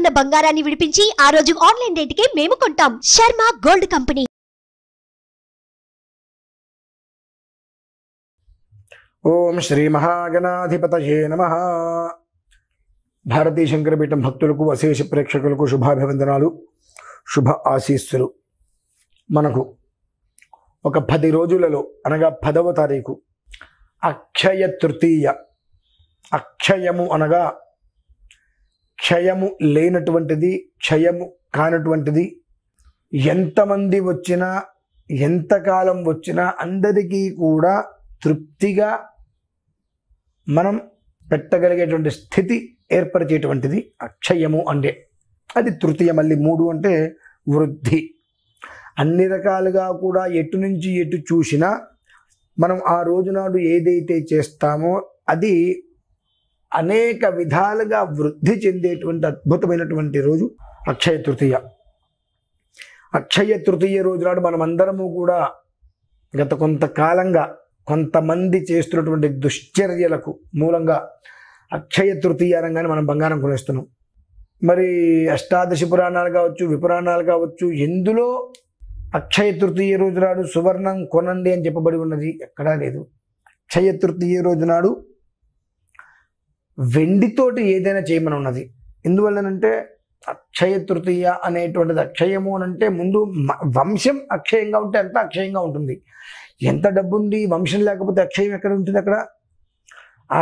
గ్రాముల బంగారాన్ని విడిపించి ఆ రోజు ఆన్లైన్ రేటుకే మేము కొంటాం. Sharma gold company. ఓం శ్రీ మహాగణాధిపతయే నమః. భారతీ శంకరపీఠం భక్తులకు అశేష ప్రేక్షకులకు శుభాభివందనాలు, శుభ ఆశీస్సులు. మనకు ఒక 10 రోజులలో అనగా 10వ తారీఖు అక్షయ తృతీయ. అక్షయము అనగా క్షయము లేనటువంటిది, క్షయము కానటువంటిది. ఎంతమంది వచ్చినా ఎంతకాలం వచ్చినా అందరికీ కూడా తృప్తిగా మనం పెట్టగలిగేటువంటి స్థితి ఏర్పరిచేటువంటిది అక్షయము అంటే. అది తృతీయ. మళ్ళీ 3 అంటే వృద్ధి. అన్ని రకాలుగా కూడా ఎటు నుంచి ఎటు చూసినా మనం ఆ రోజునాడు ఏదైతే చేస్తామో అది అనేక విధాలుగా వృద్ధి చెందేటువంటి అద్భుతమైనటువంటి రోజు అక్షయ తృతీయ. అక్షయ తృతీయ రోజు నాడు మనమందరము కూడా గత కొంతకాలంగా కొంతమంది చేస్తున్నటువంటి దుశ్చర్యలకు మూలంగా అక్షయ తృతీయ అనగానే మనం బంగారం కొనేస్తున్నాం. మరి అష్టాదశి పురాణాలు కావచ్చు, విపురాణాలు కావచ్చు, ఎందులో అక్షయ తృతీయ రోజు నాడు సువర్ణం కొనండి అని చెప్పబడి ఉన్నది ఎక్కడా లేదు. అక్షయ తృతీయ రోజు నాడు వెండితోటి ఏదైనా చేయమని ఉన్నది. ఎందువల్లనంటే అక్షయ తృతీయ అనేటువంటిది, అక్షయము అని అంటే ముందు వంశం అక్షయంగా ఉంటే అంతా అక్షయంగా ఉంటుంది. ఎంత డబ్బు ఉంది, వంశం లేకపోతే అక్షయం ఎక్కడ ఉంటుంది? అక్కడ ఆ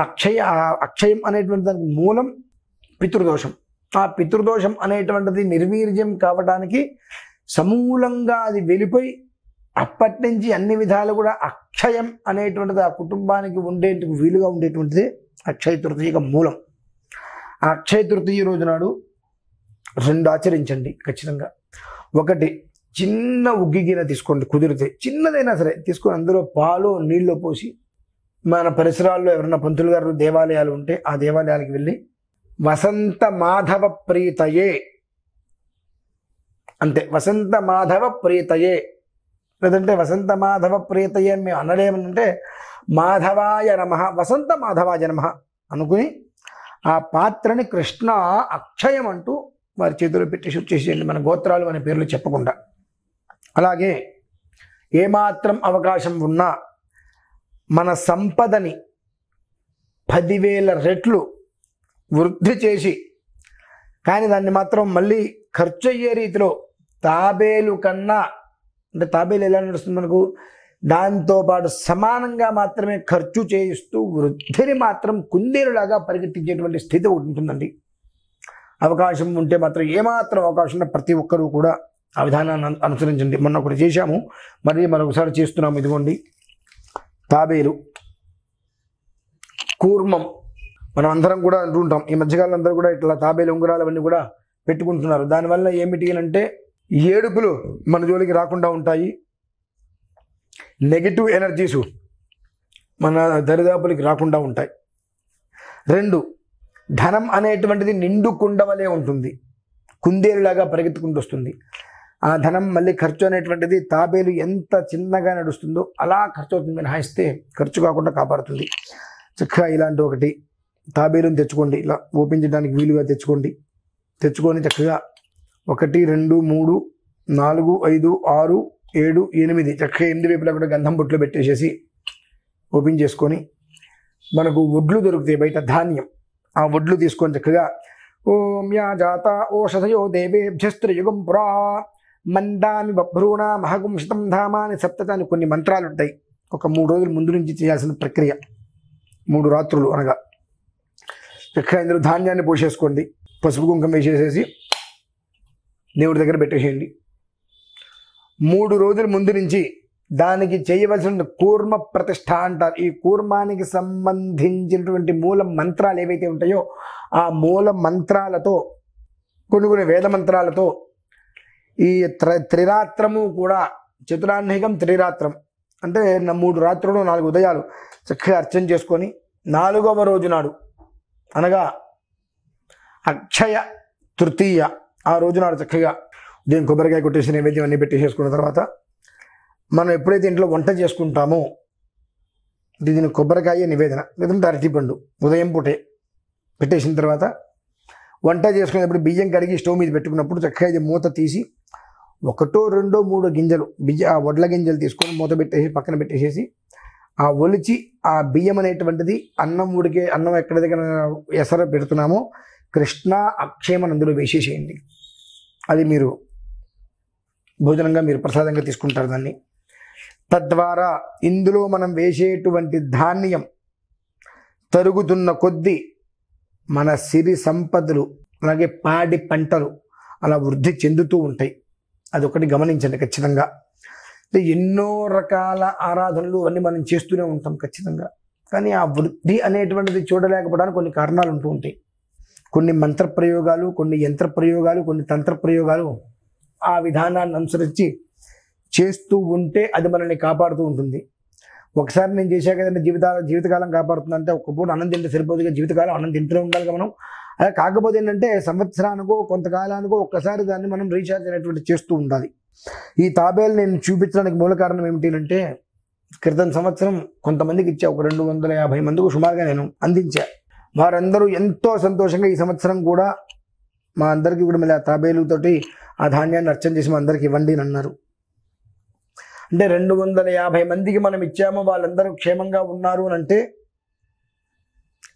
అక్షయం అనేటువంటి దానికి మూలం పితృదోషం. ఆ పితృదోషం అనేటువంటిది నిర్వీర్యం కావడానికి సమూలంగా అది వెళ్ళిపోయి అప్పటి నుంచి అన్ని విధాలు కూడా అక్షయం అనేటువంటిది ఆ కుటుంబానికి వీలుగా ఉండేటువంటిది అక్షయ తృతీయ మూలం. ఆ అక్షయ తృతీయ రోజు నాడు 2 ఆచరించండి ఖచ్చితంగా. ఒకటి, చిన్న ఉగ్గి గిన్నె తీసుకోండి, కుదిరితే చిన్నదైనా సరే తీసుకొని అందులో పాలు నీళ్ళు పోసి మన పరిసరాల్లో ఎవరైనా పంతులు గారు దేవాలయాలు ఉంటే ఆ దేవాలయాలకు వెళ్ళి వసంత మాధవ ప్రీతయే, అంతే, వసంత మాధవ ప్రీతయే, లేదంటే వసంత మాధవ ప్రీతయే అని మేము అనలేమనంటే మాధవాయ నమః, వసంత మాధవాయ నమః అనుకుని ఆ పాత్రని కృష్ణ అక్షయం అంటూ వారి చేతిలో పెట్టి శుద్ధి చేసేయండి, మన గోత్రాలు మన పేర్లు చెప్పకుండా. అలాగే ఏమాత్రం అవకాశం ఉన్నా మన సంపదని 10,000 రెట్లు వృద్ధి చేసి, కానీ దాన్ని మాత్రం మళ్ళీ ఖర్చు అయ్యే రీతిలో తాబేలు కన్నా, అంటే తాబేలు ఎలా నడుస్తుంది మనకు, దాంతోపాటు సమానంగా మాత్రమే ఖర్చు చేయిస్తూ వృద్ధిని మాత్రం కుందేలులాగా పరిగెత్తించేటువంటి స్థితి ఉంటుందండి. అవకాశం ఉంటే మాత్రం, ఏమాత్రం అవకాశం ఉన్న ప్రతి ఒక్కరూ కూడా ఆ విధానాన్ని అనుసరించండి. మొన్న ఒకటి చేశాము, మరి మరొకసారి చేస్తున్నాము. ఇదిగోండి తాబేలు, కూర్మం. మనం అందరం కూడా అంటుంటాం, ఈ మధ్యకాలం అందరూ కూడా ఇట్లా తాబేలు ఉంగరాలు అవన్నీ కూడా పెట్టుకుంటున్నారు. దానివల్ల ఏమిటి అంటే ఏడుపులు మన జోలికి రాకుండా ఉంటాయి, నెగిటివ్ ఎనర్జీసు మన దరిదాపులకి రాకుండా ఉంటాయి. 2, ధనం అనేటువంటిది నిండు కుండవలే ఉంటుంది, కుందేలులాగా పరిగెత్తుకుంటూ వస్తుంది. ఆ ధనం మళ్ళీ ఖర్చు అనేటువంటిది తాబేలు ఎంత చిన్నగా నడుస్తుందో అలా ఖర్చు అవుతుంది, మినహాయిస్తే ఖర్చు కాకుండా కాపాడుతుంది. చక్కగా ఇలాంటి ఒకటి తాబేలుని తెచ్చుకోండి, ఇలా ఓపెన్ చేయడానికి వీలుగా తెచ్చుకొని చక్కగా 1, 2, 3, 4, 5, 6, 7, 8 చక్కగా 8 వైపులా కూడా గంధం బొట్లు పెట్టేసేసి ఓపెన్ చేసుకొని, మనకు వడ్లు దొరుకుతాయి బయట, ధాన్యం, ఆ వడ్లు తీసుకొని చక్కగా ఓం యా జాత ఓషధయో దేవేభ్యస్త్రయుగం పురా మందామి బభ్రూణ మహగుంశతం ధామాని సప్తత అని కొన్ని మంత్రాలు ఉంటాయి. ఒక 3 రోజుల ముందు నుంచి చేయాల్సిన ప్రక్రియ, 3 రాత్రులు అనగా. చక్కగా ఇందులో ధాన్యాన్ని పోసేసుకోండి, పసుపు కుంకుమ వేసేసేసి దేవుడి దగ్గర పెట్టేసేయండి. 3 రోజుల ముందు నుంచి దానికి చేయవలసిన కూర్మ ప్రతిష్ఠ అంటారు. ఈ కూర్మానికి సంబంధించినటువంటి మూల మంత్రాలు ఏవైతే ఉంటాయో ఆ మూల మంత్రాలతో, కొన్ని వేద మంత్రాలతో ఈ త్రిరాత్రము కూడా, చతురాహ్నికం త్రిరాత్రం అంటే 3 రాత్రులు 4 ఉదయాలు చక్కగా అర్చన చేసుకొని 4వ రోజు నాడు అనగా అక్షయ తృతీయ ఆ రోజు నాడు చక్కగా దీని కొబ్బరికాయ కొట్టేసి నైవేద్యం అన్నీ పెట్టేసేసుకున్న తర్వాత మనం ఎప్పుడైతే ఇంట్లో వంట చేసుకుంటామో దీని కొబ్బరికాయ నివేదన, లేదంటే అరటిపండు ఉదయం పూటే పెట్టేసిన తర్వాత వంట చేసుకునేటప్పుడు బియ్యం కడిగి స్టవ్ మీద పెట్టుకున్నప్పుడు చక్కగా ఇది మూత తీసి 1, 2, 3 గింజలు వడ్ల గింజలు తీసుకొని మూత పెట్టేసి పక్కన పెట్టేసేసి ఆ ఒలిచి ఆ బియ్యం అనేటువంటిది అన్నం ఎక్కడ దగ్గర ఎసర పెడుతున్నామో కృష్ణ అక్షయమని అందులో వేసేసేయండి. అది మీరు భోజనంగా మీరు ప్రసాదంగా తీసుకుంటారు దాన్ని. తద్వారా ఇందులో మనం వేసేటువంటి ధాన్యం తరుగుతున్న కొద్దీ మన సిరి సంపదలు అలాగే పాడి పంటలు అలా వృద్ధి చెందుతూ ఉంటాయి. అదొకటి గమనించండి ఖచ్చితంగా. ఎన్నో రకాల ఆరాధనలు అన్నీ మనం చేస్తూనే ఉంటాం ఖచ్చితంగా. కానీ ఆ వృద్ధి అనేటువంటిది చూడలేకపోవడానికి కొన్ని కారణాలు ఉంటూ ఉంటాయి. కొన్ని మంత్ర ప్రయోగాలు, కొన్ని యంత్ర ప్రయోగాలు, కొన్ని తంత్ర ప్రయోగాలు ఆ విధానాన్ని అనుసరించి చేస్తూ ఉంటే అది మనల్ని కాపాడుతూ ఉంటుంది. ఒకసారి నేను చేశాక కదంటే జీవితకాలం కాపాడుతుందంటే ఒక్క పూట అన్నం తింటే సరిపోదుగా, జీవితకాలం అన్నం తింటూనే ఉండాలిగా మనం. అలా కాకపోతే ఏంటంటే సంవత్సరానికో కొంతకాలానికో ఒక్కసారి దాన్ని మనం రీఛార్జ్ అనేటువంటి చేస్తూ ఉండాలి. ఈ తాబేలు నేను చూపించడానికి మూల కారణం ఏమిటి అంటే క్రితం సంవత్సరం కొంతమందికి ఇచ్చా, ఒక 250 మందికి సుమారుగా నేను అందించా. వారందరూ ఎంతో సంతోషంగా ఈ సంవత్సరం కూడా మా అందరికీ కూడా మళ్ళీ ఆ తాబేలుతోటి ఆ ధాన్యాన్ని అర్చన చేసి మా అందరికి ఇవ్వండి అని అన్నారు. అంటే 250 మందికి మనం ఇచ్చామో వాళ్ళందరూ క్షేమంగా ఉన్నారు అని అంటే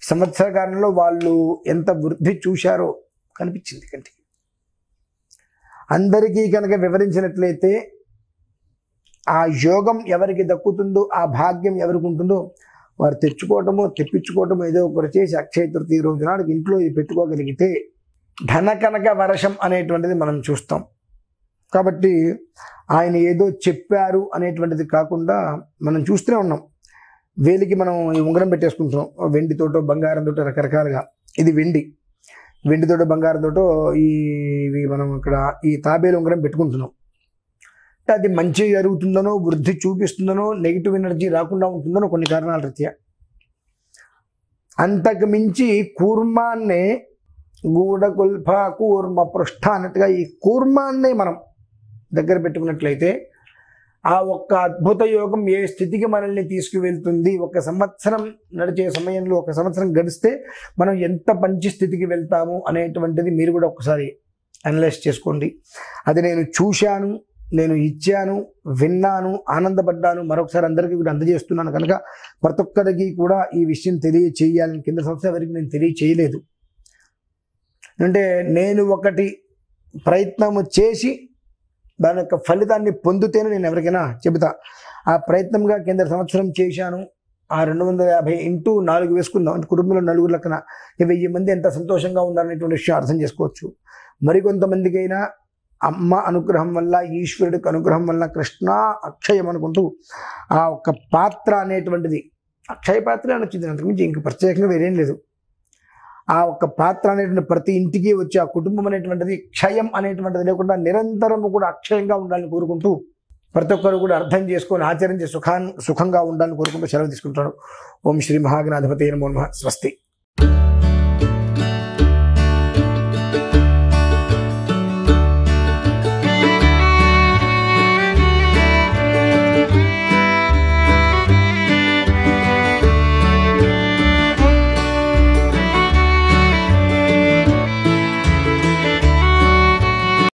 సంవత్సర కాలంలో వాళ్ళు ఎంత వృద్ధి చూశారో కనిపించింది కంటికి. అందరికీ కనుక వివరించినట్లయితే ఆ యోగం ఎవరికి దక్కుతుందో, ఆ భాగ్యం ఎవరికి ఉంటుందో వారు తెచ్చుకోవటమో తెప్పించుకోవటమో ఏదో ఒకటి చేసి అక్షయ తృతీయ రోజు నాడు ఇంట్లో ఇది పెట్టుకోగలిగితే ధన కనక వర్షం అనేటువంటిది మనం చూస్తాం. కాబట్టి ఆయన ఏదో చెప్పారు అనేటువంటిది కాకుండా మనం చూస్తూనే ఉన్నాం. వేలికి మనం ఈ ఉంగరం పెట్టేసుకుంటున్నాం, వెండితోటో బంగారంతోటో రకరకాలుగా. ఇది వెండితోటో బంగారంతోటో ఇవి మనం ఇక్కడ ఈ తాబేలు ఉంగరం పెట్టుకుంటున్నాం. అది మంచి జరుగుతుందనో, వృద్ధి చూపిస్తుందనో, నెగిటివ్ ఎనర్జీ రాకుండా ఉంటుందనో కొన్ని కారణాల రీత్యా. అంతకు మించి కూర్మాన్నే గూఢకుల్ఫ కూర్మ పృష్ఠ అన్నట్టుగా ఈ కూర్మాన్నే మనం దగ్గర పెట్టుకున్నట్లయితే ఆ ఒక్క అద్భుత యోగం ఏ స్థితికి మనల్ని తీసుకువెళ్తుంది, ఒక సంవత్సరం నడిచే సమయంలో ఒక సంవత్సరం గడిస్తే మనం ఎంత మంచి స్థితికి వెళ్తాము అనేటువంటిది మీరు కూడా ఒకసారి అనలైజ్ చేసుకోండి. అది నేను చూశాను, నేను ఇచ్చాను, విన్నాను, ఆనందపడ్డాను, మరొకసారి అందరికీ కూడా అందజేస్తున్నాను. కనుక ప్రతి ఒక్కరికి కూడా ఈ విషయం తెలియచేయాలని కింద సంవత్సరం వరకు నేను తెలియచేయలేదు. అంటే నేను ఒకటి ప్రయత్నము చేసి దాని యొక్క ఫలితాన్ని పొందితేనే నేను ఎవరికైనా చెబుతా. ఆ ప్రయత్నంగా కింద సంవత్సరం చేశాను, ఆ 250 ఇంటూ 4 వేసుకుందాం అంటే కుటుంబంలో 4 లెక్కన 1000 మంది ఎంత సంతోషంగా ఉన్నారనేటువంటి విషయం అర్థం చేసుకోవచ్చు. మరికొంతమందికైనా అమ్మ అనుగ్రహం వల్ల, ఈశ్వరుడికి అనుగ్రహం వల్ల కృష్ణ అక్షయం అనుకుంటూ ఆ ఒక్క పాత్ర అనేటువంటిది అక్షయ పాత్ర అని వచ్చింది. అంతకుమించి ఇంక ప్రత్యేకంగా వేరేం లేదు. ఆ ఒక్క పాత్ర అనేటువంటి ప్రతి ఇంటికి వచ్చి ఆ కుటుంబం అనేటువంటిది క్షయం అనేటువంటిది లేకుండా నిరంతరము కూడా అక్షయంగా ఉండాలని కోరుకుంటూ ప్రతి ఒక్కరు కూడా అర్థం చేసుకొని ఆచరించి సుఖంగా ఉండాలని కోరుకుంటూ సెలవు తీసుకుంటాడు. ఓం శ్రీ మహాగణాధిపతి నమో నమః. స్వస్తి.